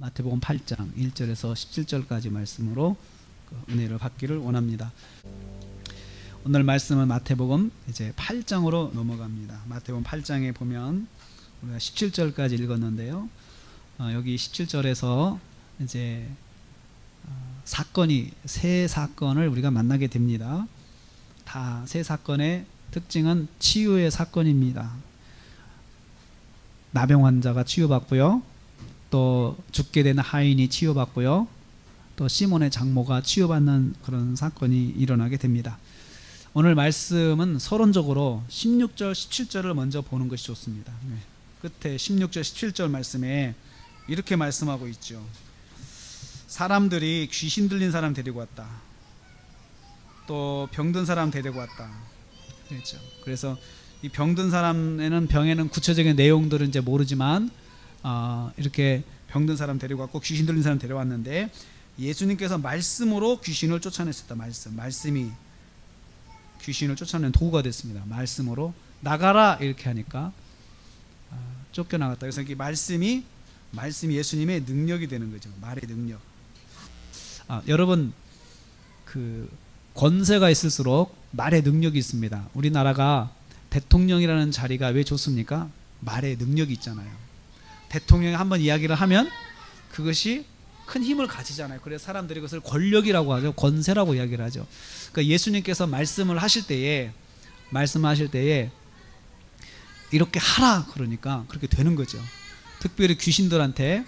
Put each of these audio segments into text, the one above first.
마태복음 8장 1절에서 17절까지 말씀으로 은혜를 받기를 원합니다. 오늘 말씀은 마태복음 이제 8장으로 넘어갑니다. 마태복음 8장에 보면 우리가 17절까지 읽었는데요. 여기 17절에서 이제 세 사건을 우리가 만나게 됩니다. 다 세 사건의 특징은 치유의 사건입니다. 나병 환자가 치유받고요. 또 죽게 된 하인이 치유받고요. 또 시몬의 장모가 치유받는 그런 사건이 일어나게 됩니다. 오늘 말씀은 서론적으로 16절, 17절을 먼저 보는 것이 좋습니다. 끝에 16절, 17절 말씀에 이렇게 말씀하고 있죠. 사람들이 귀신 들린 사람 데리고 왔다. 또 병든 사람 데리고 왔다. 그렇죠. 그래서 이 병든 사람에는 병에는 구체적인 내용들은 이제 모르지만 이렇게 병든 사람 데리고 왔고 귀신 들린 사람 데려왔는데 예수님께서 말씀으로 귀신을 쫓아냈었다. 말씀이 귀신을 쫓아내는 도구가 됐습니다. 말씀으로 나가라 이렇게 하니까 쫓겨나갔다. 그래서 이 말씀이 예수님의 능력이 되는 거죠. 말의 능력. 여러분 그 권세가 있을수록 말의 능력이 있습니다. 우리나라가 대통령이라는 자리가 왜 좋습니까? 말의 능력이 있잖아요. 대통령이 한번 이야기를 하면 그것이 큰 힘을 가지잖아요. 그래서 사람들이 그것을 권력이라고 하죠. 권세라고 이야기를 하죠. 그러니까 예수님께서 말씀하실 때에 이렇게 하라 그러니까 그렇게 되는 거죠. 특별히 귀신들한테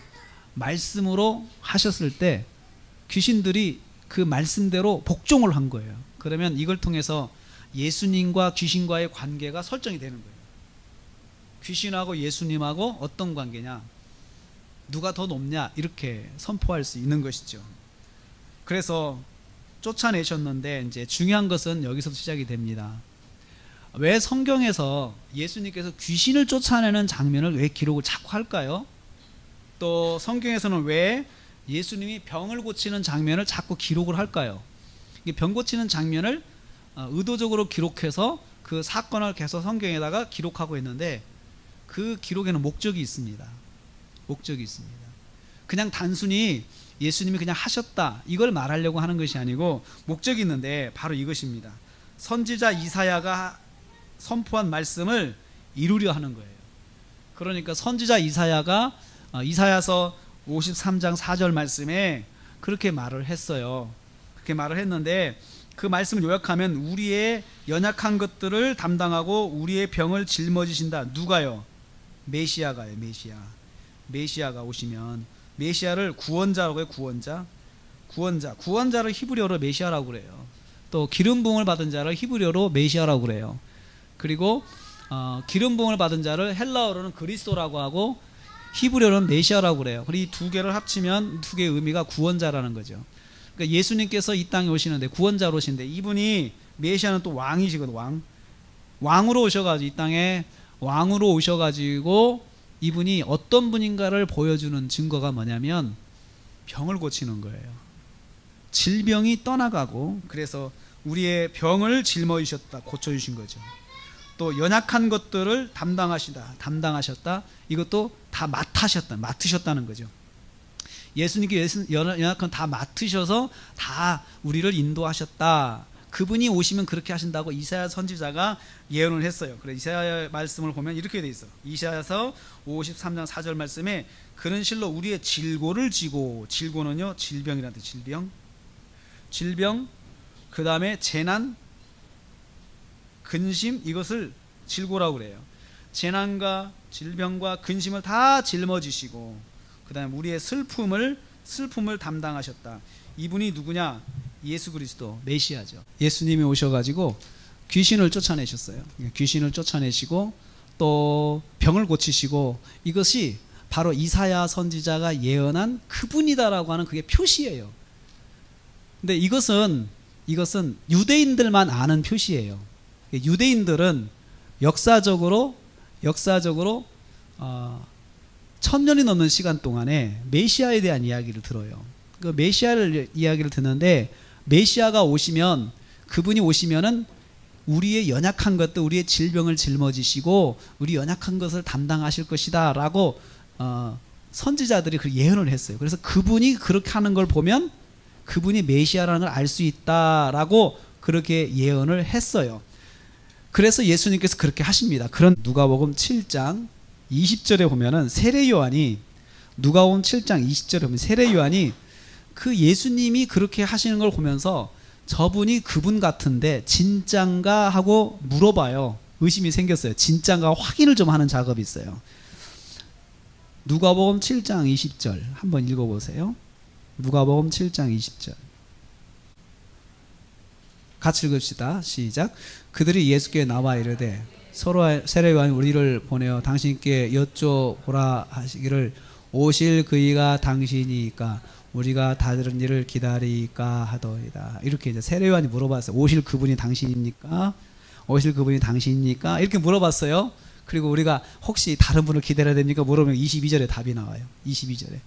말씀으로 하셨을 때 귀신들이 그 말씀대로 복종을 한 거예요. 그러면 이걸 통해서 예수님과 귀신과의 관계가 설정이 되는 거예요. 귀신하고 예수님하고 어떤 관계냐, 누가 더 높냐 이렇게 선포할 수 있는 것이죠. 그래서 쫓아내셨는데 이제 중요한 것은 여기서 시작이 됩니다. 왜 성경에서 예수님께서 귀신을 쫓아내는 장면을 왜 기록을 자꾸 할까요? 또 성경에서는 왜 예수님이 병을 고치는 장면을 자꾸 기록을 할까요? 병 고치는 장면을 의도적으로 기록해서 그 사건을 계속 성경에다가 기록하고 있는데 그 기록에는 목적이 있습니다. 그냥 단순히 예수님이 그냥 하셨다 이걸 말하려고 하는 것이 아니고 목적이 있는데 바로 이것입니다. 선지자 이사야가 선포한 말씀을 이루려 하는 거예요. 그러니까 선지자 이사야가 이사야서 53장 4절 말씀에 그렇게 말을 했어요. 그렇게 말을 했는데 그 말씀을 요약하면 우리의 연약한 것들을 담당하고 우리의 병을 짊어지신다. 누가요? 메시아가요. 메시아가 오시면 메시아를 구원자라고 해요. 구원자를 히브리어로 메시아라고 그래요. 또 기름 부음을 받은 자를 히브리어로 메시아라고 그래요. 그리고 기름 부음을 받은 자를 헬라어로는 그리스도라고 하고 히브리어로는 메시아라고 그래요. 그리고 이 두 개를 합치면 두 개의 의미가 구원자라는 거죠. 그러니까 예수님께서 이 땅에 오시는데 구원자로 오시는데 이분이 메시아는 또 왕이시거든. 왕으로 오셔가지고 이 땅에 왕으로 오셔가지고 이분이 어떤 분인가를 보여주는 증거가 뭐냐면 병을 고치는 거예요. 질병이 떠나가고 그래서 우리의 병을 짊어지셨다. 고쳐주신 거죠. 또 연약한 것들을 담당하셨다. 이것도 다 맡으셨다는 거죠. 예수님께 연약한 다 맡으셔서 다 우리를 인도하셨다. 그분이 오시면 그렇게 하신다고 이사야 선지자가 예언을 했어요. 그래서 이사야 말씀을 보면 이렇게 돼 있어. 이사야서 53장 4절 말씀에 그는 실로 우리의 질고를 지고, 질고는요 질병이라는 뜻. 질병 그 다음에 재난, 근심, 이것을 질고라고 그래요. 재난과 질병과 근심을 다 짊어지시고 그 다음에 우리의 슬픔을 담당하셨다. 이분이 누구냐? 예수 그리스도 메시아죠. 예수님이 오셔가지고 귀신을 쫓아내셨어요. 귀신을 쫓아내시고 또 병을 고치시고 이것이 바로 이사야 선지자가 예언한 그분이다라고 하는 그게 표시예요. 근데 이것은 유대인들만 아는 표시예요. 유대인들은 역사적으로 1000년이 넘는 시간 동안에 메시아에 대한 이야기를 들어요. 그 메시아를 이야기를 듣는데 메시아가 오시면 그분이 오시면은 우리의 연약한 것들, 우리의 질병을 짊어지시고 우리 연약한 것을 담당하실 것이다 라고 선지자들이 그 예언을 했어요. 그래서 그분이 그렇게 하는 걸 보면 그분이 메시아라는 걸 알 수 있다라고 그렇게 예언을 했어요. 그래서 예수님께서 그렇게 하십니다. 그런 누가복음 7장 20절에 보면은 세례 요한이 누가복음 7장 20절에 보면 세례 요한이 그 예수님이 그렇게 하시는 걸 보면서 저분이 그분 같은데 진짠가 하고 물어봐요. 의심이 생겼어요. 진짠가 확인을 좀 하는 작업이 있어요. 누가복음 7장 20절 한번 읽어보세요. 누가복음 7장 20절 같이 읽읍시다. 시작. 그들이 예수께 나와 이르되 서로 세례 요한이 우리를 보내어 당신께 여쭤보라 하시기를 오실 그이가 당신이니까 우리가 다른 일을 기다리까 하더이다. 이렇게 이제 세례 요한이 물어봤어요. 오실 그분이 당신입니까? 오실 그분이 당신입니까? 이렇게 물어봤어요. 그리고 우리가 혹시 다른 분을 기다려야 됩니까? 물어보면 22절에 답이 나와요. 22절에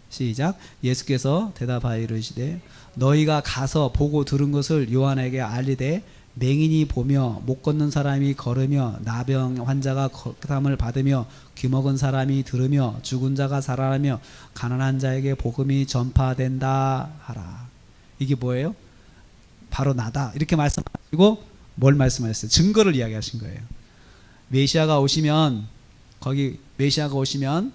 시작. 예수께서 대답하여 이르시되 너희가 가서 보고 들은 것을 요한에게 알리되 맹인이 보며 못 걷는 사람이 걸으며 나병 환자가 거담을 받으며 귀먹은 사람이 들으며 죽은 자가 살아나며 가난한 자에게 복음이 전파된다 하라. 이게 뭐예요? 바로 나다. 이렇게 말씀하시고 뭘 말씀하셨어요? 증거를 이야기하신 거예요. 메시아가 오시면 거기 메시아가 오시면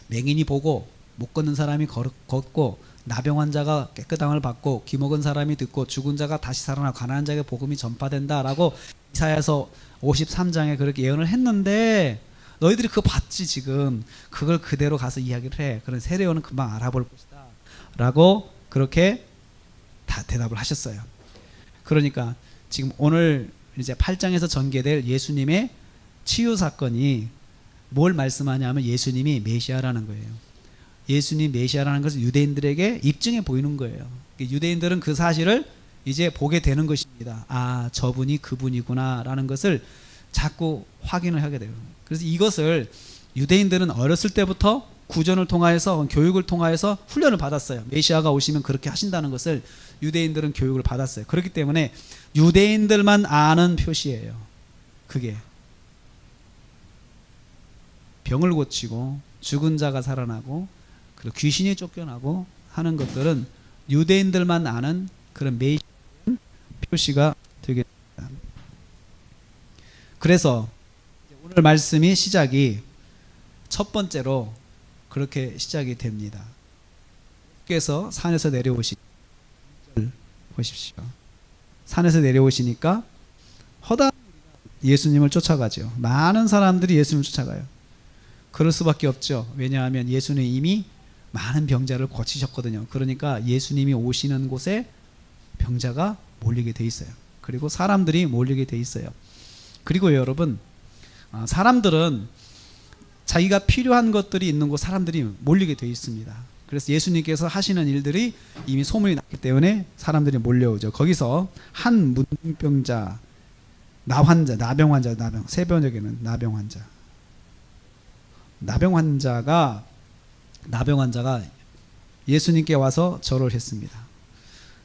맹인이 보고 못 걷는 사람이 걷고 나병 환자가 깨끗함을 받고 귀먹은 사람이 듣고 죽은 자가 다시 살아나 가난한 자에게 복음이 전파된다라고 이사야서 53장에 그렇게 예언을 했는데 너희들이 그거 봤지 지금 그걸 그대로 가서 이야기를 해. 그런 세례 요한은 금방 알아볼 것이다 라고 그렇게 다 대답을 하셨어요. 그러니까 지금 오늘 이제 8장에서 전개될 예수님의 치유 사건이 뭘 말씀하냐면 예수님이 메시아라는 거예요. 예수님 메시아라는 것을 유대인들에게 입증해 보이는 거예요. 유대인들은 그 사실을 이제 보게 되는 것입니다. 아, 저분이 그분이구나 라는 것을 자꾸 확인을 하게 돼요. 그래서 이것을 유대인들은 어렸을 때부터 구전을 통하여서 교육을 통하여서 훈련을 받았어요. 메시아가 오시면 그렇게 하신다는 것을 유대인들은 교육을 받았어요. 그렇기 때문에 유대인들만 아는 표시예요. 그게 병을 고치고 죽은 자가 살아나고 그리고 귀신이 쫓겨나고 하는 것들은 유대인들만 아는 그런 메시아 표시가 되겠습니다. 그래서 오늘 말씀이 시작이 첫 번째로 그렇게 시작이 됩니다. 그래서 산에서 내려오시 보십시오. 산에서 내려오시니까 허다 예수님을 쫓아가죠. 많은 사람들이 예수님을 쫓아가요. 그럴 수밖에 없죠. 왜냐하면 예수는 이미 많은 병자를 고치셨거든요. 그러니까 예수님이 오시는 곳에 병자가 몰리게 돼 있어요. 그리고 사람들이 몰리게 돼 있어요. 그리고 여러분, 사람들은 자기가 필요한 것들이 있는 곳 사람들이 몰리게 돼 있습니다. 그래서 예수님께서 하시는 일들이 이미 소문이 났기 때문에 사람들이 몰려오죠. 거기서 한 문병자, 나병 환자, 새벽에는 나병 환자가 예수님께 와서 절을 했습니다.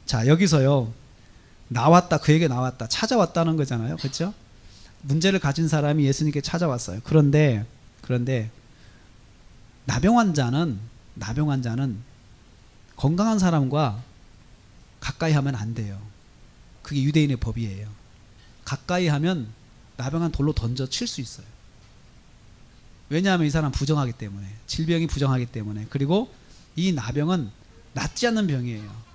자, 여기서요, 그에게 나왔다, 찾아왔다는 거잖아요. 그렇죠? 문제를 가진 사람이 예수님께 찾아왔어요. 그런데 나병 환자는 건강한 사람과 가까이 하면 안 돼요. 그게 유대인의 법이에요. 가까이 하면 나병한 돌로 던져 칠 수 있어요. 왜냐하면 이 사람 부정하기 때문에, 질병이 부정하기 때문에. 그리고 이 나병은 낫지 않는 병이에요.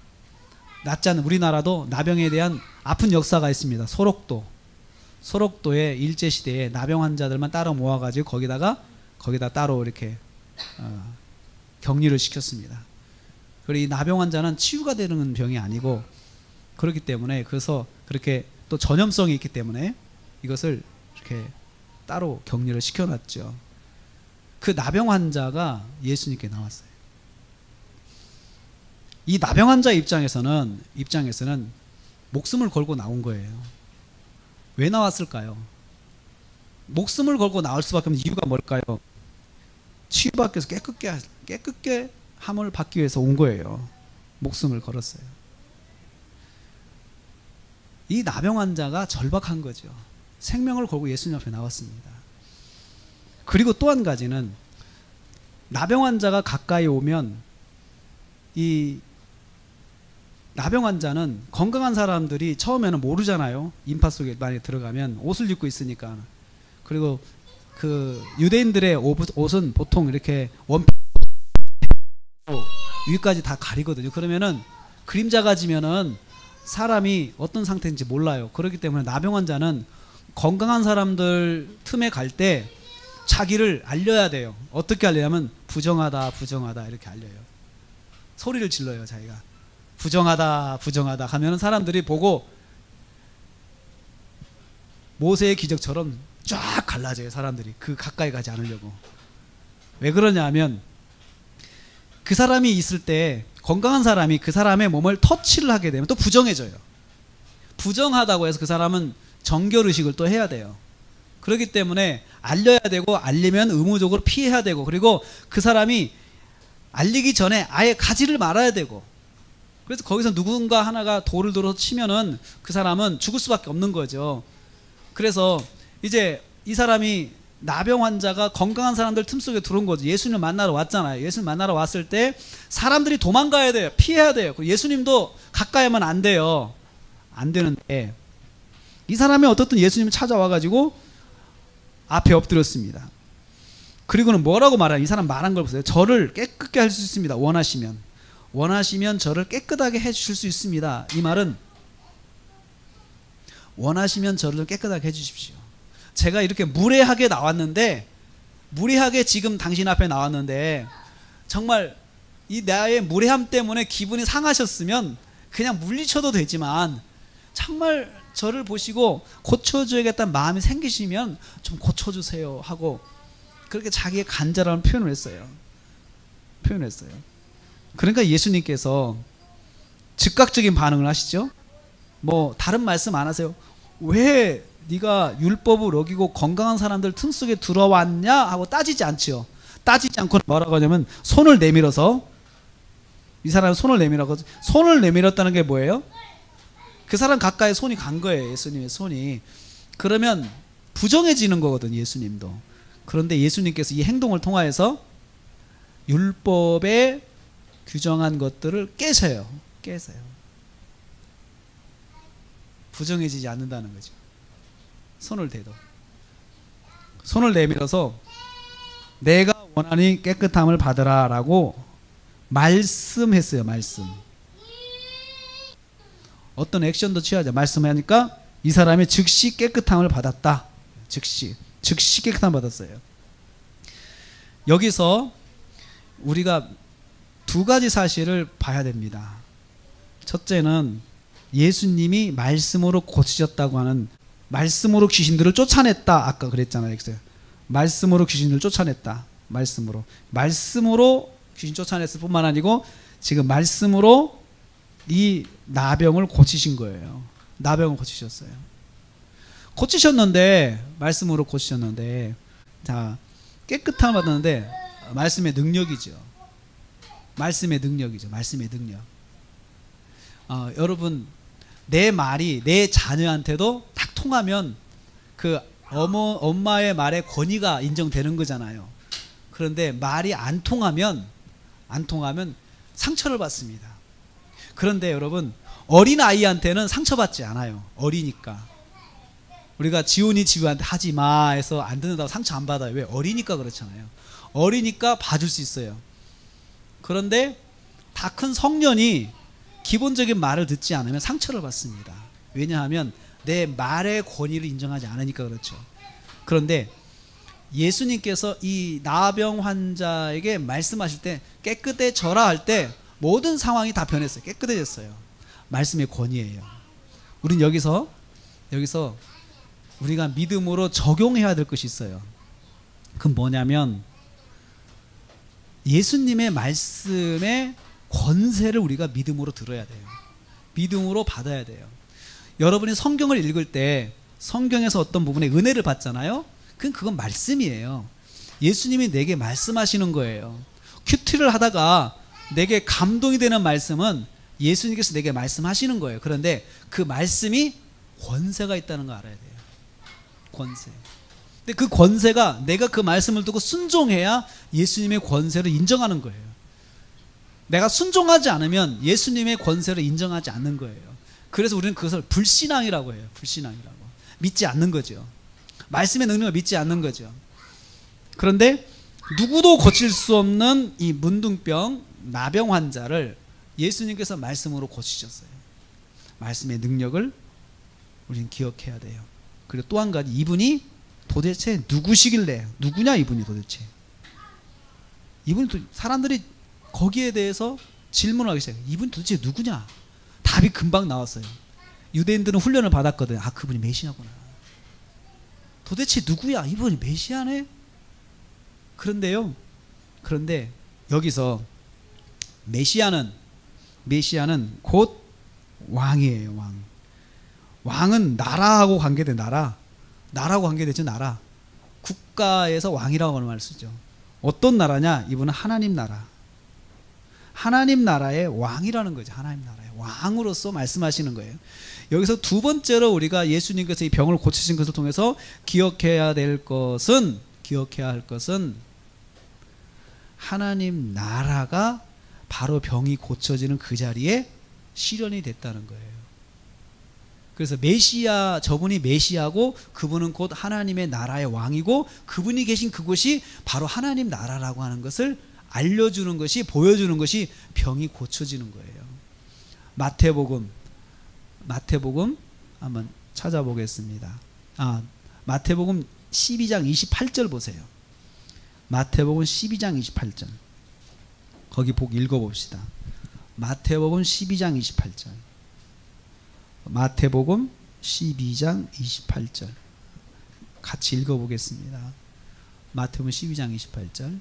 낫지 않는, 우리나라도 나병에 대한 아픈 역사가 있습니다. 소록도의 일제시대에 나병 환자들만 따로 모아가지고 거기다 따로 이렇게 격리를 시켰습니다. 그리고 이 나병 환자는 치유가 되는 병이 아니고, 그렇기 때문에, 그래서 그렇게 또 전염성이 있기 때문에 이것을 이렇게 따로 격리를 시켜놨죠. 그 나병 환자가 예수님께 나왔어요. 이 나병 환자 입장에서는 목숨을 걸고 나온 거예요. 왜 나왔을까요? 목숨을 걸고 나올 수밖에 없는 이유가 뭘까요? 치유받기 위해서 깨끗게 함을 받기 위해서 온 거예요. 목숨을 걸었어요. 이 나병 환자가 절박한 거죠. 생명을 걸고 예수님 앞에 나왔습니다. 그리고 또 한 가지는 나병 환자가 가까이 오면 이 나병 환자는 건강한 사람들이 처음에는 모르잖아요. 인파 속에 많이 들어가면 옷을 입고 있으니까. 그리고 그 유대인들의 옷은 보통 이렇게 원피스 위까지 다 가리거든요. 그러면은 그림자가 지면은 사람이 어떤 상태인지 몰라요. 그렇기 때문에 나병 환자는 건강한 사람들 틈에 갈 때 자기를 알려야 돼요. 어떻게 알려냐면 부정하다 부정하다 이렇게 알려요. 소리를 질러요. 자기가 부정하다 부정하다 하면은 사람들이 보고 모세의 기적처럼 쫙 갈라져요. 사람들이 그 가까이 가지 않으려고. 왜 그러냐 하면 그 사람이 있을 때 건강한 사람이 그 사람의 몸을 터치를 하게 되면 또 부정해져요. 부정하다고 해서 그 사람은 정결의식을 또 해야 돼요. 그렇기 때문에 알려야 되고, 알리면 의무적으로 피해야 되고, 그리고 그 사람이 알리기 전에 아예 가지를 말아야 되고, 그래서 거기서 누군가 하나가 돌을 들어서 치면은 그 사람은 죽을 수밖에 없는 거죠. 그래서 이제 이 사람이 나병 환자가 건강한 사람들 틈속에 들어온 거죠. 예수님을 만나러 왔잖아요. 예수님 만나러 왔을 때 사람들이 도망가야 돼요. 피해야 돼요. 예수님도 가까이 하면 안 돼요. 안 되는데 이 사람이 어떻든 예수님을 찾아와가지고 앞에 엎드렸습니다. 그리고는 뭐라고 말해요? 이 사람 말한 걸 보세요. 저를 깨끗게 할 수 있습니다. 원하시면 저를 깨끗하게 해주실 수 있습니다. 이 말은 원하시면 저를 깨끗하게 해주십시오. 제가 이렇게 무례하게 나왔는데, 무례하게 지금 당신 앞에 나왔는데 정말 이 나의 무례함 때문에 기분이 상하셨으면 그냥 물리쳐도 되지만 정말 저를 보시고 고쳐줘야겠다는 마음이 생기시면 좀 고쳐주세요 하고 그렇게 자기의 간절함을 표현을 했어요. 그러니까 예수님께서 즉각적인 반응을 하시죠. 뭐 다른 말씀 안 하세요. 왜 네가 율법을 어기고 건강한 사람들 틈속에 들어왔냐 하고 따지지 않죠. 따지지 않고 뭐라고 하냐면 손을 내밀어서, 이 사람은 손을 내밀었고, 손을 내밀었다는 게 뭐예요? 그 사람 가까이 손이 간 거예요. 예수님의 손이. 그러면 부정해지는 거거든요. 예수님도. 그런데 예수님께서 이 행동을 통하여서 율법에 규정한 것들을 깨세요. 부정해지지 않는다는 거죠. 손을 대도. 손을 내밀어서 내가 원하니 깨끗함을 받으라 라고 말씀했어요. 어떤 액션도 취하자. 말씀하니까 이 사람이 즉시 깨끗함을 받았다. 즉시 깨끗함을 받았어요. 여기서 우리가 두 가지 사실을 봐야 됩니다. 첫째는 예수님이 말씀으로 고치셨다고 하는, 말씀으로 귀신들을 쫓아냈다. 아까 그랬잖아요. 말씀으로 귀신들을 쫓아냈다. 말씀으로 귀신 쫓아냈을 뿐만 아니고 지금 말씀으로 이 나병을 고치신 거예요. 나병을 고치셨어요. 말씀으로 고치셨는데, 자, 깨끗함을 받았는데 말씀의 능력이죠. 말씀의 능력. 여러분, 내 말이 내 자녀한테도 딱 통하면 그 엄마의 말의 권위가 인정되는 거잖아요. 그런데 말이 안 통하면 상처를 받습니다. 그런데 여러분, 어린 아이한테는 상처받지 않아요. 어리니까. 우리가 지훈이 지우한테 하지 마 해서 안 듣는다고 상처 안 받아요. 왜? 어리니까 그렇잖아요. 어리니까 봐줄 수 있어요. 그런데 다 큰 성년이 기본적인 말을 듣지 않으면 상처를 받습니다. 왜냐하면 내 말의 권위를 인정하지 않으니까 그렇죠. 그런데 예수님께서 이 나병 환자에게 말씀하실 때 깨끗해져라 할 때 모든 상황이 다 변했어요. 깨끗해졌어요. 말씀의 권위예요. 우린 여기서 우리가 믿음으로 적용해야 될 것이 있어요. 그건 뭐냐면 예수님의 말씀의 권세를 우리가 믿음으로 들어야 돼요. 믿음으로 받아야 돼요. 여러분이 성경을 읽을 때 성경에서 어떤 부분에 은혜를 받잖아요. 그건 말씀이에요. 예수님이 내게 말씀하시는 거예요. 큐티를 하다가 내게 감동이 되는 말씀은 예수님께서 내게 말씀하시는 거예요. 그런데 그 말씀이 권세가 있다는 거 알아야 돼요. 권세. 근데 그 권세가 내가 그 말씀을 듣고 순종해야 예수님의 권세를 인정하는 거예요. 내가 순종하지 않으면 예수님의 권세를 인정하지 않는 거예요. 그래서 우리는 그것을 불신앙이라고 해요. 불신앙이라고. 믿지 않는 거죠. 말씀의 능력을 믿지 않는 거죠. 그런데 누구도 고칠 수 없는 이 문둥병, 나병 환자를 예수님께서 말씀으로 고치셨어요. 말씀의 능력을 우리는 기억해야 돼요. 그리고 또 한 가지, 이분이 도대체 누구시길래, 누구냐 이분이 도대체. 이분이 또 사람들이 거기에 대해서 질문을 하기 시작해요. 이분이 도대체 누구냐. 답이 금방 나왔어요. 유대인들은 훈련을 받았거든. 아, 그분이 메시아구나. 도대체 누구야? 이분이 메시아네? 그런데 여기서 메시아는 곧 왕이에요. 왕은 나라하고 관계돼. 나라하고 관계되죠. 나라. 국가에서 왕이라고 하는 말을 쓰죠. 어떤 나라냐? 이분은 하나님 나라. 하나님 나라의 왕이라는 거죠. 하나님 나라의 왕으로서 말씀하시는 거예요. 여기서 두 번째로 우리가 예수님께서 이 병을 고치신 것을 통해서 기억해야 할 것은 하나님 나라가 바로 병이 고쳐지는 그 자리에 실현이 됐다는 거예요. 그래서 메시아, 저분이 메시아고 그분은 곧 하나님의 나라의 왕이고 그분이 계신 그곳이 바로 하나님 나라라고 하는 것을 알려주는 것이, 보여주는 것이 병이 고쳐지는 거예요. 마태복음 한번 찾아보겠습니다. 마태복음 12장 28절 보세요. 마태복음 12장 28절. 거기 복 읽어봅시다. 마태복음 12장 28절. 마태복음 12장 28절. 같이 읽어보겠습니다. 마태복음 12장 28절.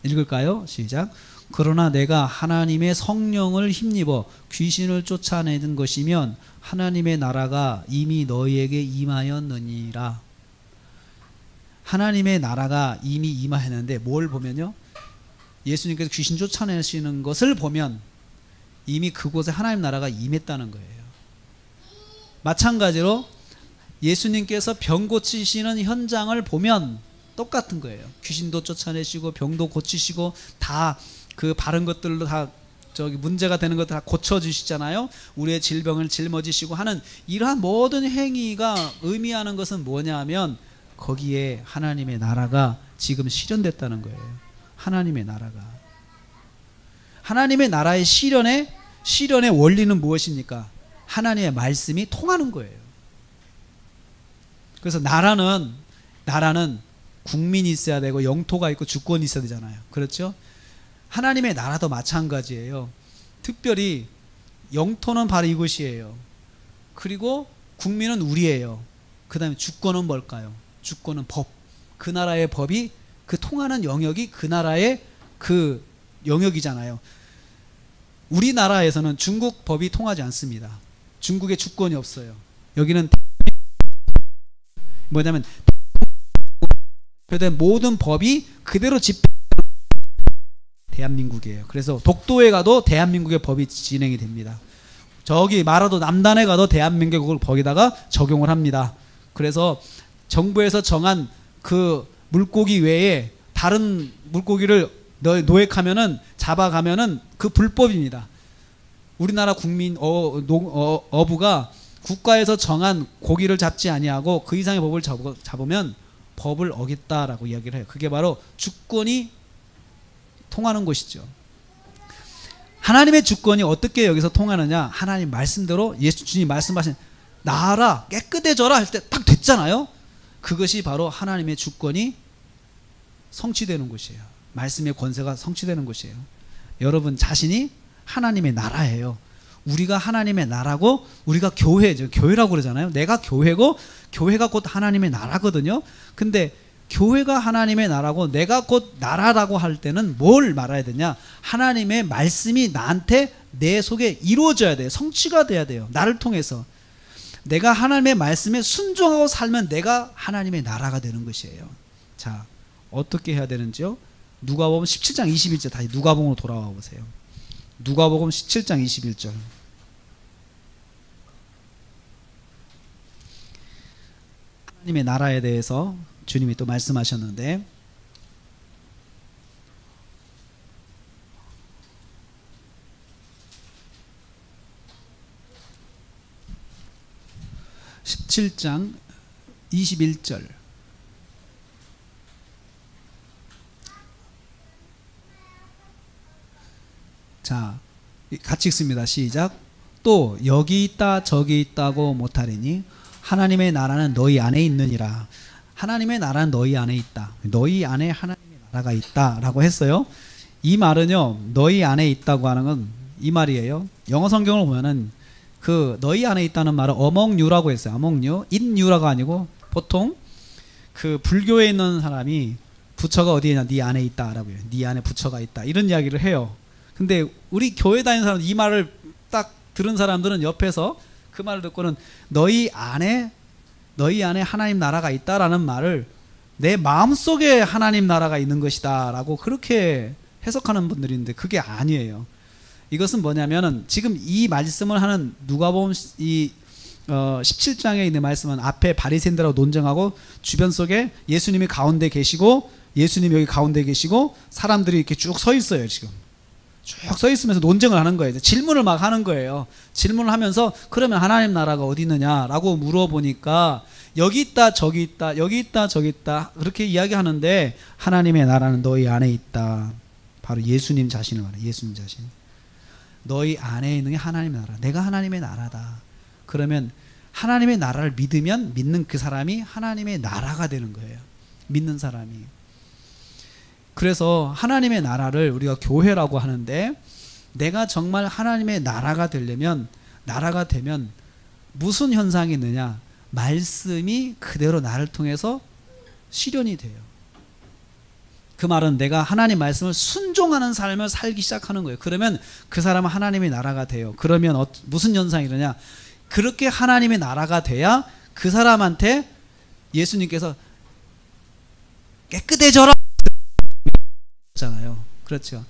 읽을까요? 시작. 그러나 내가 하나님의 성령을 힘입어 귀신을 쫓아내는 것이면 하나님의 나라가 이미 너희에게 임하였느니라. 하나님의 나라가 이미 임하였는데 뭘 보면요? 예수님께서 귀신 쫓아내시는 것을 보면 이미 그곳에 하나님 나라가 임했다는 거예요. 마찬가지로 예수님께서 병 고치시는 현장을 보면 똑같은 거예요. 귀신도 쫓아내시고 병도 고치시고 다 그 바른 것들로 다 저기 문제가 되는 것들 다 고쳐주시잖아요. 우리의 질병을 짊어지시고 하는 이러한 모든 행위가 의미하는 것은 뭐냐면 거기에 하나님의 나라가 지금 실현됐다는 거예요. 하나님의 나라의 실현의 원리는 무엇입니까? 하나님의 말씀이 통하는 거예요. 그래서 나라는 국민이 있어야 되고 영토가 있고 주권이 있어야 되잖아요. 그렇죠? 하나님의 나라도 마찬가지예요. 특별히 영토는 바로 이곳이에요. 그리고 국민은 우리예요. 그 다음에 주권은 뭘까요? 주권은 법. 그 나라의 법이, 그 통하는 영역이 그 나라의 그 영역이잖아요. 우리나라에서는 중국 법이 통하지 않습니다. 중국에 주권이 없어요. 여기는 뭐냐면 모든 법이 그대로 집행 대한민국이에요. 그래서 독도에 가도 대한민국의 법이 진행이 됩니다. 저기 마라도 남단에 가도 대한민국을 거기다가 적용을 합니다. 그래서 정부에서 정한 그 물고기 외에 다른 물고기를 노획하면은 잡아가면은 그 불법입니다. 우리나라 국민 어부가 국가에서 정한 고기를 잡지 아니하고 그 이상의 법을 잡으면 법을 어겼다라고 이야기를 해요. 그게 바로 주권이 통하는 것이죠. 하나님의 주권이 어떻게 여기서 통하느냐? 하나님 말씀대로 주님 말씀하신 나라 깨끗해져라 할 때 딱 됐잖아요. 그것이 바로 하나님의 주권이 성취되는 것이에요. 말씀의 권세가 성취되는 것이에요. 여러분 자신이 하나님의 나라예요. 우리가 하나님의 나라고 우리가 교회죠. 교회라고 그러잖아요. 내가 교회고 교회가 곧 하나님의 나라거든요. 근데 교회가 하나님의 나라고 내가 곧 나라라고 할 때는 뭘 말해야 되냐? 하나님의 말씀이 나한테 내 속에 이루어져야 돼요. 성취가 돼야 돼요. 나를 통해서. 내가 하나님의 말씀에 순종하고 살면 내가 하나님의 나라가 되는 것이에요. 자, 어떻게 해야 되는지요? 누가복음 17장 21절 다시 누가복음으로 돌아와 보세요. 누가복음 17장 21절. 하나님의 나라에 대해서 주님이 또 말씀하셨는데, (17장) 21절. 자, 같이 읽습니다. 시작. 또 여기 있다 저기 있다고 못하리니 하나님의 나라는 너희 안에 있느니라. 하나님의 나라는 너희 안에 있다. 너희 안에 하나님의 나라가 있다 라고 했어요. 이 말은요, 너희 안에 있다고 하는 건 이 말이에요. 영어 성경을 보면은 그 너희 안에 있다는 말은 among you라고 했어요. among you, in you라고 아니고, 보통 그 불교에 있는 사람이 부처가 어디에 있냐, 네 안에 있다라고 해요. 네 안에 부처가 있다, 이런 이야기를 해요. 근데 우리 교회 다니는 사람, 이 말을 딱 들은 사람들은 옆에서 그 말을 듣고는 너희 안에 하나님 나라가 있다라는 말을 내 마음속에 하나님 나라가 있는 것이다 라고 그렇게 해석하는 분들이 있는데, 그게 아니에요. 이것은 뭐냐면은 지금 이 말씀을 하는 누가복음 17장에 있는 말씀은 앞에 바리새인들하고 논쟁하고 주변 속에 예수님이 가운데 계시고, 예수님이 여기 가운데 계시고 사람들이 이렇게 쭉 서 있어요. 지금 쭉 서 있으면서 논쟁을 하는 거예요. 질문을 막 하는 거예요. 질문을 하면서 그러면 하나님 나라가 어디 있느냐라고 물어보니까 여기 있다 저기 있다 여기 있다 저기 있다 그렇게 이야기하는데, 하나님의 나라는 너희 안에 있다. 바로 예수님 자신을 말해요. 예수님 자신. 너희 안에 있는 게 하나님의 나라. 내가 하나님의 나라다. 그러면 하나님의 나라를 믿으면 믿는 그 사람이 하나님의 나라가 되는 거예요. 믿는 사람이. 그래서 하나님의 나라를 우리가 교회라고 하는데, 내가 정말 하나님의 나라가 되면 무슨 현상이 있느냐? 말씀이 그대로 나를 통해서 실현이 돼요. 그 말은 내가 하나님 말씀을 순종하는 삶을 살기 시작하는 거예요. 그러면 그 사람은 하나님의 나라가 돼요. 그러면 무슨 현상이 일어나냐? 그렇게 하나님의 나라가 돼야 그 사람한테 예수님께서 깨끗해져라 잖아요. 그렇죠.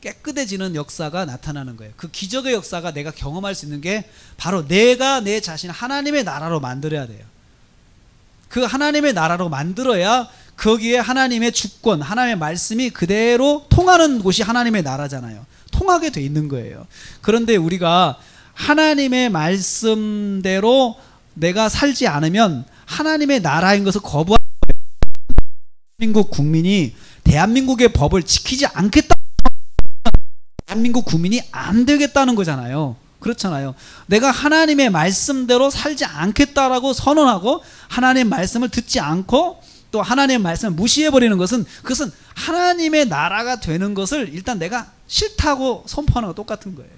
깨끗해지는 역사가 나타나는 거예요. 그 기적의 역사가 내가 경험할 수 있는 게 바로 내가 내 자신을 하나님의 나라로 만들어야 돼요. 그 하나님의 나라로 만들어야 거기에 하나님의 주권, 하나님의 말씀이 그대로 통하는 곳이 하나님의 나라잖아요. 통하게 돼 있는 거예요. 그런데 우리가 하나님의 말씀대로 내가 살지 않으면 하나님의 나라인 것을 거부하는 거예요. 대한민국 국민이 대한민국의 법을 지키지 않겠다, 대한민국 국민이 안 되겠다는 거잖아요. 그렇잖아요. 내가 하나님의 말씀대로 살지 않겠다라고 선언하고 하나님의 말씀을 듣지 않고 또 하나님의 말씀을 무시해버리는 것은, 그것은 하나님의 나라가 되는 것을 일단 내가 싫다고 선포하는 거 똑같은 거예요.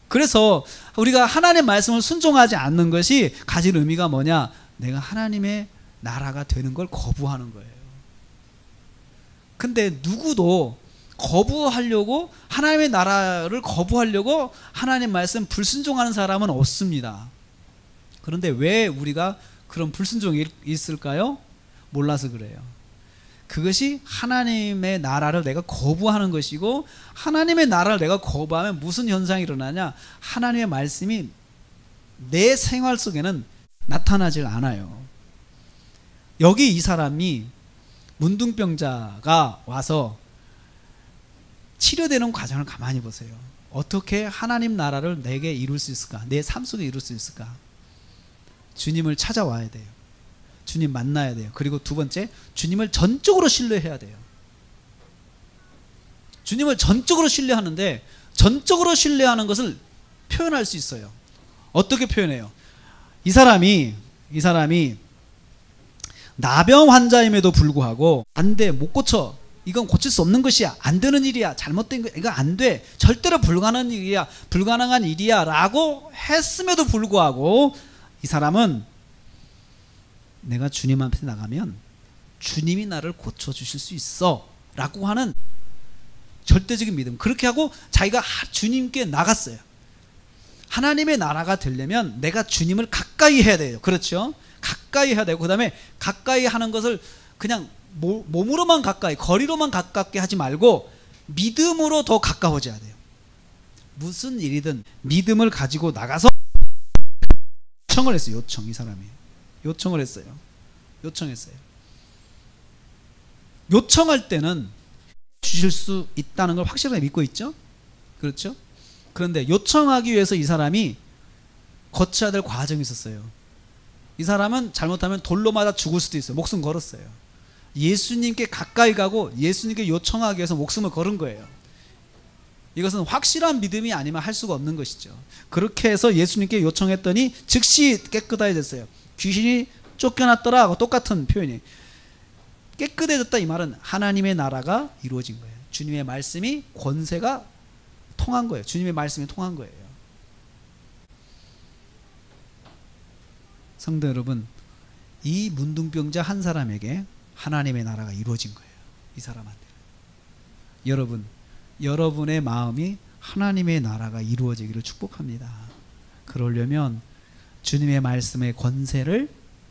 그래서 우리가 하나님의 말씀을 순종하지 않는 것이 가진 의미가 뭐냐? 내가 하나님의 나라가 되는 걸 거부하는 거예요. 근데 누구도 거부하려고, 하나님의 나라를 거부하려고 하나님 말씀 불순종하는 사람은 없습니다. 그런데 왜 우리가 그런 불순종이 있을까요? 몰라서 그래요. 그것이 하나님의 나라를 내가 거부하는 것이고, 하나님의 나라를 내가 거부하면 무슨 현상이 일어나냐? 하나님의 말씀이 내 생활 속에는 나타나질 않아요. 여기 이 사람이 문둥병자가 와서 치료되는 과정을 가만히 보세요. 어떻게 하나님 나라를 내게 이룰 수 있을까? 내 삶 속에 이룰 수 있을까? 주님을 찾아와야 돼요. 주님 만나야 돼요. 그리고 두 번째, 주님을 전적으로 신뢰해야 돼요. 주님을 전적으로 신뢰하는데, 전적으로 신뢰하는 것을 표현할 수 있어요. 어떻게 표현해요? 이 사람이 나병 환자임에도 불구하고 안 돼, 못 고쳐, 이건 고칠 수 없는 것이야, 안 되는 일이야, 잘못된 거, 이거 안 돼, 절대로 불가능한 일이야 라고 했음에도 불구하고 이 사람은 내가 주님 앞에 나가면 주님이 나를 고쳐주실 수 있어 라고 하는 절대적인 믿음, 그렇게 하고 자기가 주님께 나갔어요. 하나님의 나라가 되려면 내가 주님을 가까이 해야 돼요. 그렇죠? 가까이 해야 되고, 그 다음에 가까이 하는 것을 그냥 몸으로만 가까이, 거리로만 가깝게 하지 말고 믿음으로 더 가까워져야 돼요. 무슨 일이든 믿음을 가지고 나가서 요청을 했어요. 이 사람이 요청을 했어요. 요청했어요. 요청할 때는 주실 수 있다는 걸 확실하게 믿고 있죠. 그렇죠? 그런데 요청하기 위해서 이 사람이 거쳐야 될 과정이 있었어요. 이 사람은 잘못하면 돌로 맞아 죽을 수도 있어요. 목숨 걸었어요. 예수님께 가까이 가고 예수님께 요청하기 위해서 목숨을 걸은 거예요. 이것은 확실한 믿음이 아니면 할 수가 없는 것이죠. 그렇게 해서 예수님께 요청했더니 즉시 깨끗해졌어요. 귀신이 쫓겨났더라 하고 똑같은 표현이. 깨끗해졌다 이 말은 하나님의 나라가 이루어진 거예요. 주님의 말씀이 권세가 통한 거예요. 주님의 말씀이 통한 거예요. 성도 여러분, 이 문둥병자 한 사람에게 하나님의 나라가 이루어진 거예요. 이 사람한테. 여러분, 여러분의 마음이 하나님의 나라가 이루어지기를 축복합니다. 그러려면 주님의 말씀의 권세를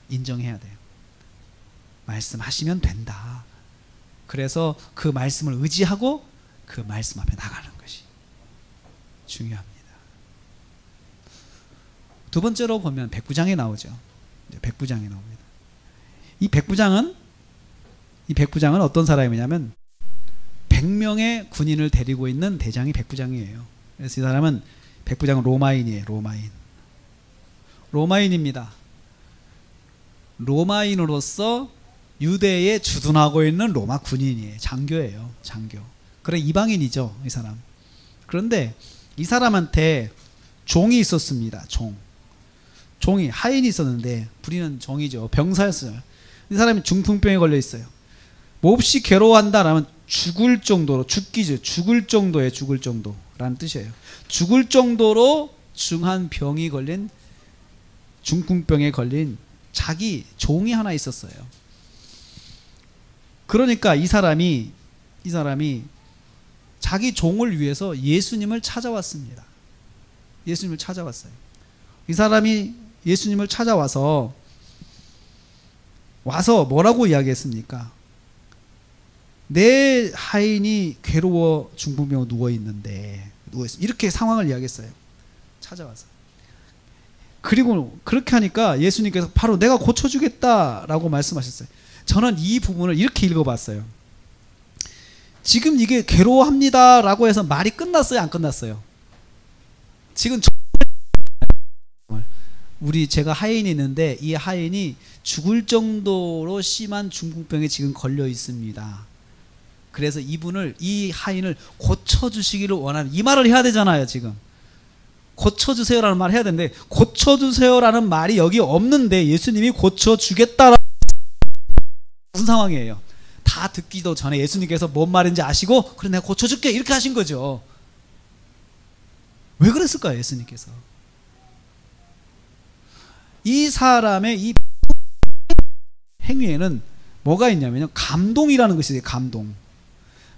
인정해야 돼요. 말씀하시면 된다. 그래서 그 말씀을 의지하고 그 말씀 앞에 나가는 것이 중요합니다. 두 번째로 보면 백부장이 나오죠. 백부장이 나옵니다. 이 백부장은 어떤 사람이냐면 100명의 군인을 데리고 있는 대장이 백부장이에요. 그래서 이 사람은 백부장은 로마인이에요. 로마인입니다. 로마인으로서 유대에 주둔하고 있는 로마 군인이에요. 장교예요. 장교. 그래 이방인이죠. 이 사람. 그런데 이 사람한테 종이 있었습니다. 종이 하인이 있었는데 부리는 종이죠. 병사였어요. 이 사람이 중풍병에 걸려 있어요. 몹시 괴로워한다라면 죽을 정도로, 죽기죠. 죽을 정도의 죽을 정도라는 뜻이에요. 죽을 정도로 중한 병이 걸린, 중풍병에 걸린 자기 종이 하나 있었어요. 그러니까 이 사람이 자기 종을 위해서 예수님을 찾아왔습니다. 예수님을 찾아왔어요. 이 사람이 예수님을 찾아와서 뭐라고 이야기했습니까? 내 하인이 괴로워 중풍병으로 누워있는데 이렇게 상황을 이야기했어요. 찾아와서. 그리고 그렇게 하니까 예수님께서 바로 내가 고쳐주겠다라고 말씀하셨어요. 저는 이 부분을 이렇게 읽어봤어요. 지금 이게 괴로워합니다 라고 해서 말이 끝났어요? 안 끝났어요? 지금 제가 하인이 있는데 이 하인이 죽을 정도로 심한 중풍병에 지금 걸려 있습니다. 그래서 이 하인을 고쳐주시기를 원하는, 이 말을 해야 되잖아요. 지금 고쳐주세요라는 말을 해야 되는데 고쳐주세요라는 말이 여기 없는데 예수님이 고쳐주겠다라는 무슨 상황이에요? 다 듣기도 전에 예수님께서 뭔 말인지 아시고 그래 내가 고쳐줄게 이렇게 하신 거죠. 왜 그랬을까요? 예수님께서 이 사람의 이 행위에는 뭐가 있냐면요, 감동이라는 것이 있어요.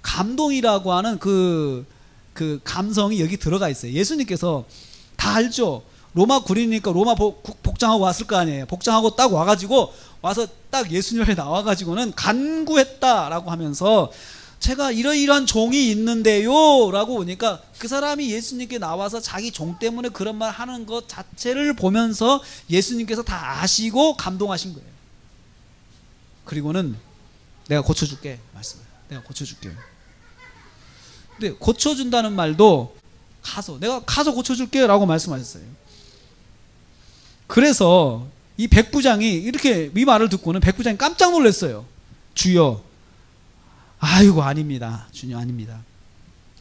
감동이라고 하는 그 감성이 여기 들어가 있어요. 예수님께서 다 알죠. 로마 군인이니까 로마 복장하고 왔을 거 아니에요. 복장하고 딱 와서 딱 예수님 앞에 나와가지고는 간구했다라고 하면서 제가 이러이러한 종이 있는데요 라고 오니까 그 사람이 예수님께 나와서 자기 종 때문에 그런 말 하는 것 자체를 보면서 예수님께서 다 아시고 감동하신 거예요. 그리고는 내가 고쳐줄게 말씀해요. 내가 고쳐줄게. 근데 고쳐준다는 말도 내가 가서 고쳐줄게 라고 말씀하셨어요. 그래서 이 백부장이 이렇게 이 말을 듣고는 백부장이 깜짝 놀랐어요. 주여, 아이고 아닙니다. 주님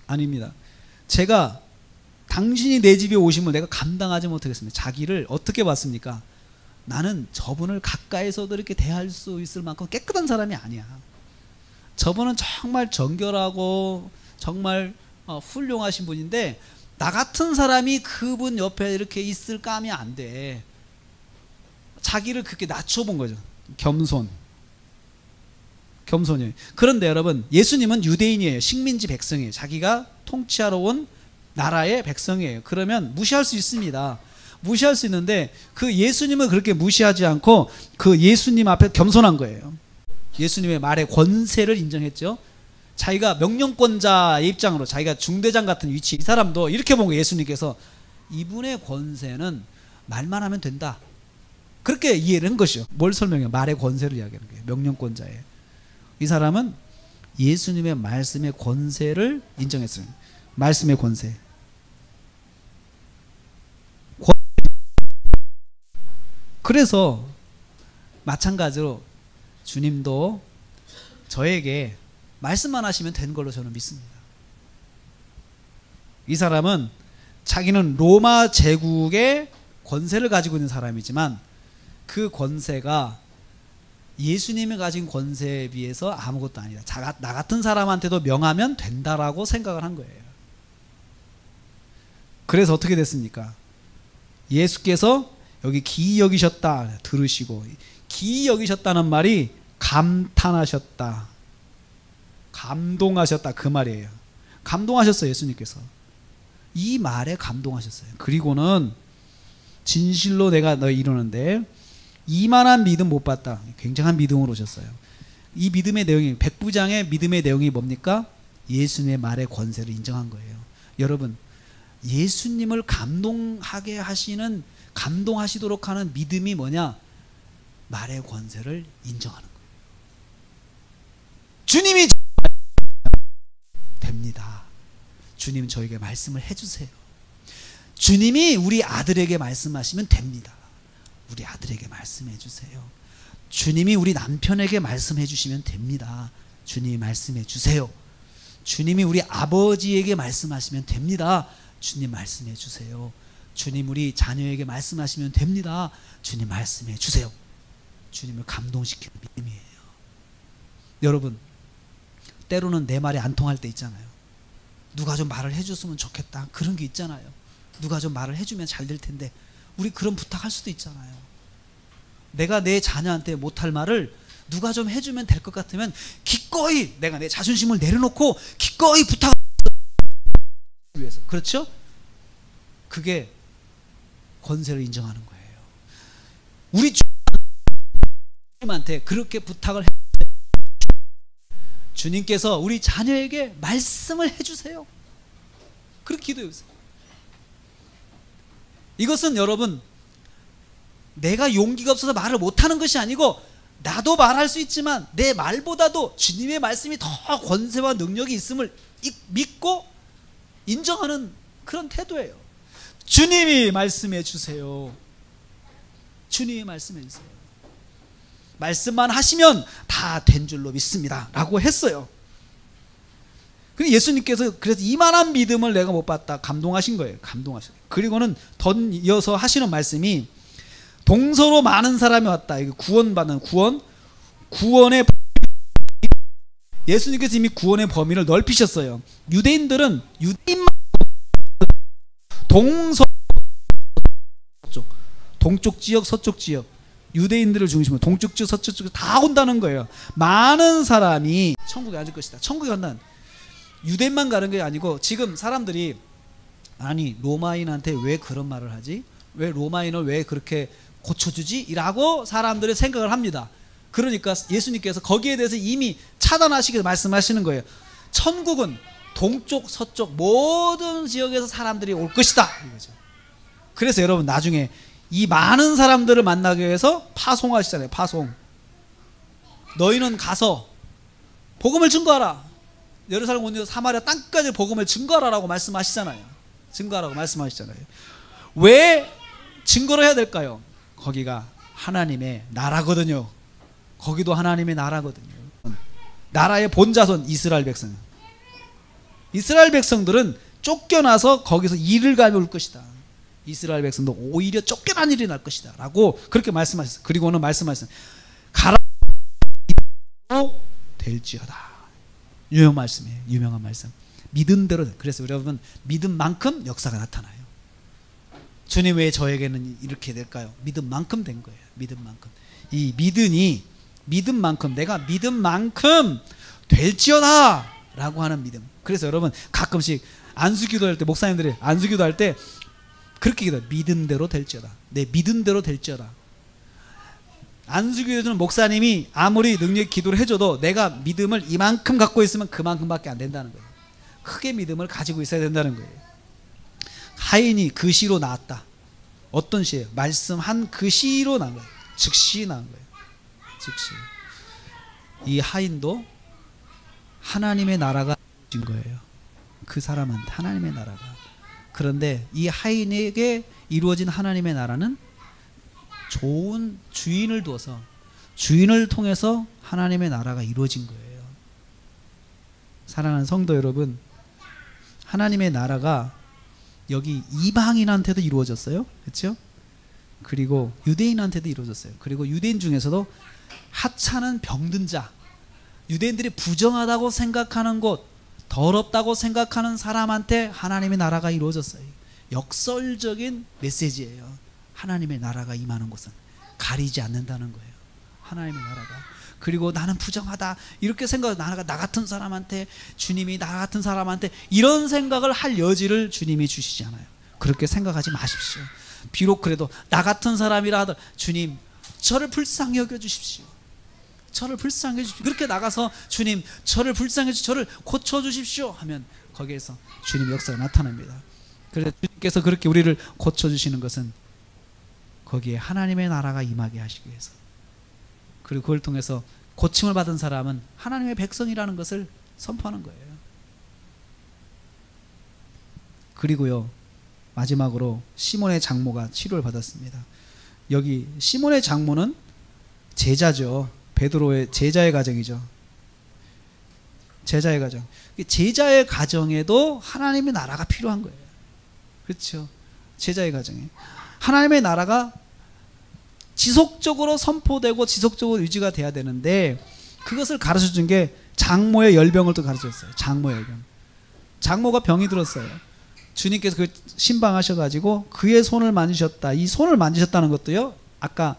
아닙니다. 제가 당신이 내 집에 오심을 내가 감당하지 못하겠습니다. 자기를 어떻게 봤습니까? 나는 저분을 가까이서도 이렇게 대할 수 있을 만큼 깨끗한 사람이 아니야. 저분은 정말 정결하고 정말 훌륭하신 분인데 나 같은 사람이 그분 옆에 이렇게 있을 감이 안 돼. 자기를 그렇게 낮춰본 거죠. 겸손이에요. 그런데 여러분, 예수님은 유대인이에요. 식민지 백성이에요. 자기가 통치하러 온 나라의 백성이에요. 그러면 무시할 수 있습니다. 무시할 수 있는데 그 예수님을 그렇게 무시하지 않고 그 예수님 앞에 겸손한 거예요. 예수님의 말의 권세를 인정했죠. 자기가 명령권자의 입장으로 자기가 중대장 같은 위치, 이 사람도 이렇게 본 거예요. 예수님께서 이분의 권세는 말만 하면 된다. 그렇게 이해를 한 것이죠. 뭘 설명해요? 말의 권세를 이야기하는 거예요. 명령권자예요. 이 사람은 예수님의 말씀의 권세를 인정했어요. 말씀의 권세. 그래서 마찬가지로 주님도 저에게 말씀만 하시면 되는 걸로 저는 믿습니다. 이 사람은 자기는 로마 제국의 권세를 가지고 있는 사람이지만 그 권세가 예수님이 가진 권세에 비해서 아무것도 아니다. 나 같은 사람한테도 명하면 된다라고 생각을 한 거예요. 그래서 어떻게 됐습니까? 예수께서 여기 기이 여기셨다 들으시고, 기이 여기셨다는 말이 감탄하셨다, 감동하셨다 그 말이에요. 감동하셨어요. 예수님께서 이 말에 감동하셨어요. 그리고는 진실로 내가 너 이루는데 이만한 믿음 못 봤다. 굉장한 믿음으로 오셨어요. 이 믿음의 내용이, 백부장의 믿음의 내용이 뭡니까? 예수님의 말의 권세를 인정한 거예요. 여러분, 예수님을 감동하게 하시는, 감동하시도록 하는 믿음이 뭐냐? 말의 권세를 인정하는 거예요. 주님이 됩니다. 주님 저에게 말씀을 해주세요. 주님이 우리 아들에게 말씀하시면 됩니다. 우리 아들에게 말씀해 주세요. 주님이 우리 남편에게 말씀해 주시면 됩니다. 주님이 말씀해 주세요. 주님이 우리 아버지에게 말씀하시면 됩니다. 주님 말씀해 주세요. 주님 우리 자녀에게 말씀하시면 됩니다. 주님 말씀해 주세요. 주님을 감동시키는 믿음이에요. 여러분, 때로는 내 말이 안 통할 때 있잖아요. 누가 좀 말을 해줬으면 좋겠다, 그런 게 있잖아요. 누가 좀 말을 해주면 잘 될 텐데, 우리 그런 부탁할 수도 있잖아요. 내가 내 자녀한테 못할 말을 누가 좀 해주면 될 것 같으면 기꺼이 내가 내 자존심을 내려놓고 기꺼이 부탁을 위해서. 그렇죠? 그게 권세를 인정하는 거예요. 우리 주님한테 그렇게 부탁을 해주세요. 주님께서 우리 자녀에게 말씀을 해주세요. 그렇게 기도해보세요. 이것은 여러분, 내가 용기가 없어서 말을 못하는 것이 아니고, 나도 말할 수 있지만 내 말보다도 주님의 말씀이 더 권세와 능력이 있음을 믿고 인정하는 그런 태도예요. 주님이 말씀해 주세요. 주님이 말씀해 주세요. 말씀만 하시면 다 된 줄로 믿습니다 라고 했어요. 근데 예수님께서 그래서 이만한 믿음을 내가 못 봤다, 감동하신 거예요. 감동하셨어요. 그리고는 더 이어서 하시는 말씀이, 동서로 많은 사람이 왔다. 이거 구원받는 구원의, 예수님께서 이미 구원의 범위를 넓히셨어요. 유대인들은 유대인만 동쪽 지역, 서쪽 지역, 유대인들을 중심으로 동쪽 지역, 서쪽 지역 다 온다는 거예요. 많은 사람이 천국에 앉을 것이다. 천국에 간다는, 유대인만 가는 게 아니고, 지금 사람들이 아니 로마인한테 왜 그런 말을 하지? 왜 로마인을 왜 그렇게 고쳐주지? 라고 사람들이 생각을 합니다. 그러니까 예수님께서 거기에 대해서 이미 차단하시게 말씀하시는 거예요. 천국은 동쪽 서쪽 모든 지역에서 사람들이 올 것이다 이거죠. 그래서 여러분, 나중에 이 많은 사람들을 만나기 위해서 파송하시잖아요. 파송. 너희는 가서 복음을 증거하라. 예루살렘 온 사마리아 땅까지 복음을 증거하라고 말씀하시잖아요. 증거하라고 말씀하시잖아요. 왜 증거를 해야 될까요? 거기가 하나님의 나라거든요. 거기도 하나님의 나라거든요. 나라의 본자손 이스라엘 백성. 이스라엘 백성들은 쫓겨나서 거기서 일을 갈며 올 것이다. 이스라엘 백성도 오히려 쫓겨난 일이 날 것이다 라고 그렇게 말씀하셨어요. 그리고는 말씀하셨어요. 가라 될지어다. 유명한 말씀이에요. 유명한 말씀. 믿은 대로. 그래서 여러분, 믿음만큼 역사가 나타나요. 주님 왜 저에게는 이렇게 될까요? 믿음만큼 된 거예요. 믿음만큼. 이 믿음이, 믿음만큼, 내가 믿음만큼 될지어다 라고 하는 믿음. 그래서 여러분, 가끔씩 안수기도 할 때, 목사님들이 안수기도 할 때 그렇게 기도해요. 믿음대로 될지어다. 내 믿음대로 될지어다. 안수기도는 목사님이 아무리 능력 기도를 해줘도 내가 믿음을 이만큼 갖고 있으면 그만큼밖에 안 된다는 거예요. 크게 믿음을 가지고 있어야 된다는 거예요. 하인이 그 시로 나왔다. 어떤 시예요? 말씀한 그 시로 난 거예요. 즉시 난 거예요. 즉시. 이 하인도 하나님의 나라가 진 거예요. 그 사람한테 하나님의 나라가. 그런데 이 하인에게 이루어진 하나님의 나라는 좋은 주인을 두어서 주인을 통해서 하나님의 나라가 이루어진 거예요. 사랑하는 성도 여러분, 하나님의 나라가 여기 이방인한테도 이루어졌어요. 그렇죠? 그리고 유대인한테도 이루어졌어요. 그리고 유대인 중에서도 하찮은 병든 자, 유대인들이 부정하다고 생각하는 곳, 더럽다고 생각하는 사람한테 하나님의 나라가 이루어졌어요. 역설적인 메시지예요. 하나님의 나라가 임하는 곳은 가리지 않는다는 거예요. 하나님의 나라가. 그리고 나는 부정하다 이렇게 생각하고 나 같은 사람한테, 주님이 나 같은 사람한테 이런 생각을 할 여지를 주님이 주시지 않아요. 그렇게 생각하지 마십시오. 비록 그래도 나 같은 사람이라 하더라도 주님 저를 불쌍히 여겨주십시오. 저를 불쌍히 해주십시오. 그렇게 나가서 주님 저를 불쌍히 해주십시오. 저를 고쳐주십시오 하면 거기에서 주님의 역사가 나타납니다. 그래서 주님께서 그렇게 우리를 고쳐주시는 것은 거기에 하나님의 나라가 임하게 하시기 위해서, 그리고 그걸 통해서 고침을 받은 사람은 하나님의 백성이라는 것을 선포하는 거예요. 그리고요, 마지막으로 시몬의 장모가 치료를 받았습니다. 여기 시몬의 장모는 제자죠. 베드로의 제자의 가정이죠. 제자의 가정. 제자의 가정에도 하나님의 나라가 필요한 거예요. 그렇죠? 제자의 가정에 하나님의 나라가 지속적으로 선포되고 지속적으로 유지가 돼야 되는데, 그것을 가르쳐준 게 장모의 열병을 또 가르쳐줬어요. 장모의 열병. 장모가 병이 들었어요. 주님께서 그 신방하셔가지고 그의 손을 만지셨다. 이 손을 만지셨다는 것도요, 아까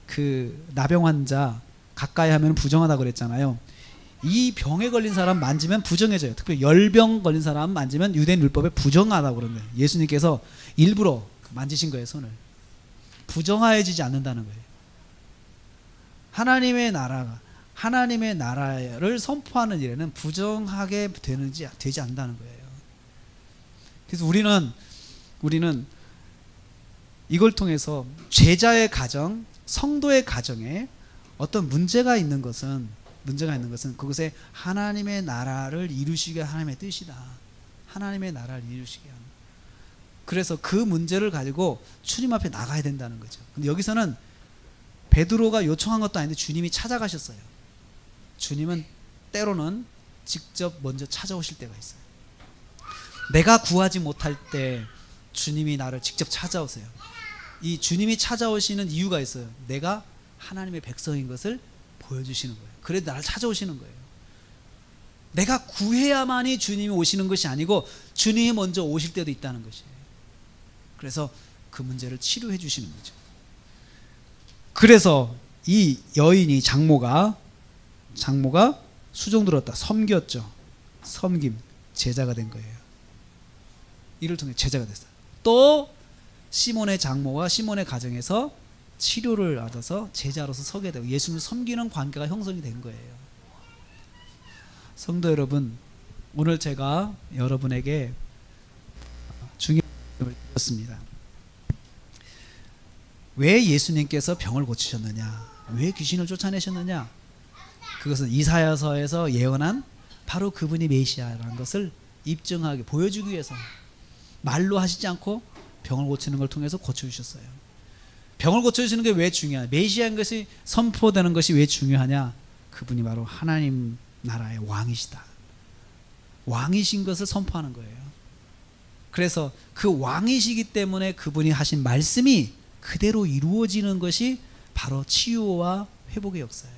그 나병 환자 가까이 하면 부정하다고 그랬잖아요. 이 병에 걸린 사람 만지면 부정해져요. 특별히 열병 걸린 사람 만지면 유대인 율법에 부정하다고 그런 거예요. 예수님께서 일부러 만지신 거예요, 손을. 부정하여지지 않는다는 거예요. 하나님의 나라가, 하나님의 나라를 선포하는 일에는 부정하게 되지 않는다는 거예요. 그래서 우리는 이걸 통해서 제자의 가정, 성도의 가정에 어떤 문제가 있는 것은 그것에 하나님의 나라를 이루시게 하나님의 뜻이다. 하나님의 나라를 이루시게 하는. 그래서 그 문제를 가지고 주님 앞에 나가야 된다는 거죠. 근데 여기서는 베드로가 요청한 것도 아닌데 주님이 찾아가셨어요. 주님은 때로는 직접 먼저 찾아오실 때가 있어요. 내가 구하지 못할 때 주님이 나를 직접 찾아오세요. 이 주님이 찾아오시는 이유가 있어요. 내가 하나님의 백성인 것을 보여주시는 거예요. 그래도 나를 찾아오시는 거예요. 내가 구해야만이 주님이 오시는 것이 아니고 주님이 먼저 오실 때도 있다는 것이에요. 그래서 그 문제를 치료해 주시는 거죠. 그래서 이 여인이 장모가 수종 들었다. 섬겼죠. 섬김, 제자가 된 거예요. 이를 통해 제자가 됐어요. 또 시몬의 장모와 시몬의 가정에서 치료를 받아서 제자로서 서게 되고 예수님을 섬기는 관계가 형성이 된 거예요. 성도 여러분, 오늘 제가 여러분에게 중요한 말씀을 드렸습니다. 왜 예수님께서 병을 고치셨느냐, 왜 귀신을 쫓아내셨느냐, 그것은 이사야서에서 예언한 바로 그분이 메시아라는 것을 입증하게 보여주기 위해서 말로 하시지 않고 병을 고치는 걸 통해서 고쳐주셨어요. 병을 고쳐주시는 게 왜 중요하냐, 메시아인 것이 선포되는 것이 왜 중요하냐, 그분이 바로 하나님 나라의 왕이시다. 왕이신 것을 선포하는 거예요. 그래서 그 왕이시기 때문에 그분이 하신 말씀이 그대로 이루어지는 것이 바로 치유와 회복의 역사예요.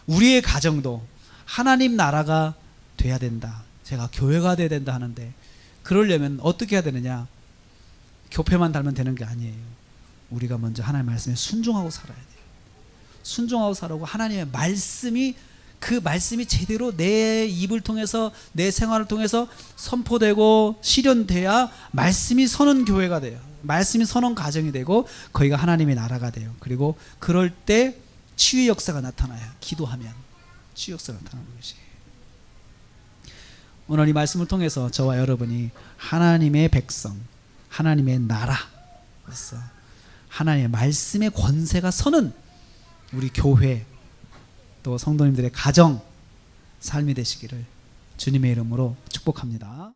우리의 가정도 하나님 나라가 돼야 된다, 제가 교회가 돼야 된다 하는데, 그러려면 어떻게 해야 되느냐, 교패만 달면 되는 게 아니에요. 우리가 먼저 하나님의 말씀에 순종하고 살아야 돼요. 순종하고 살아고 하나님의 말씀이, 그 말씀이 제대로 내 입을 통해서, 내 생활을 통해서 선포되고 실현돼야 말씀이 서는 교회가 돼요. 말씀이 서는 가정이 되고 거기가 하나님의 나라가 돼요. 그리고 그럴 때 치유의 역사가 나타나요. 기도하면 치유 역사가 나타나는 것이에요. 오늘 이 말씀을 통해서 저와 여러분이 하나님의 백성, 하나님의 나라, 그래서 하나님의 말씀의 권세가 서는 우리 교회 또 성도님들의 가정 삶이 되시기를 주님의 이름으로 축복합니다.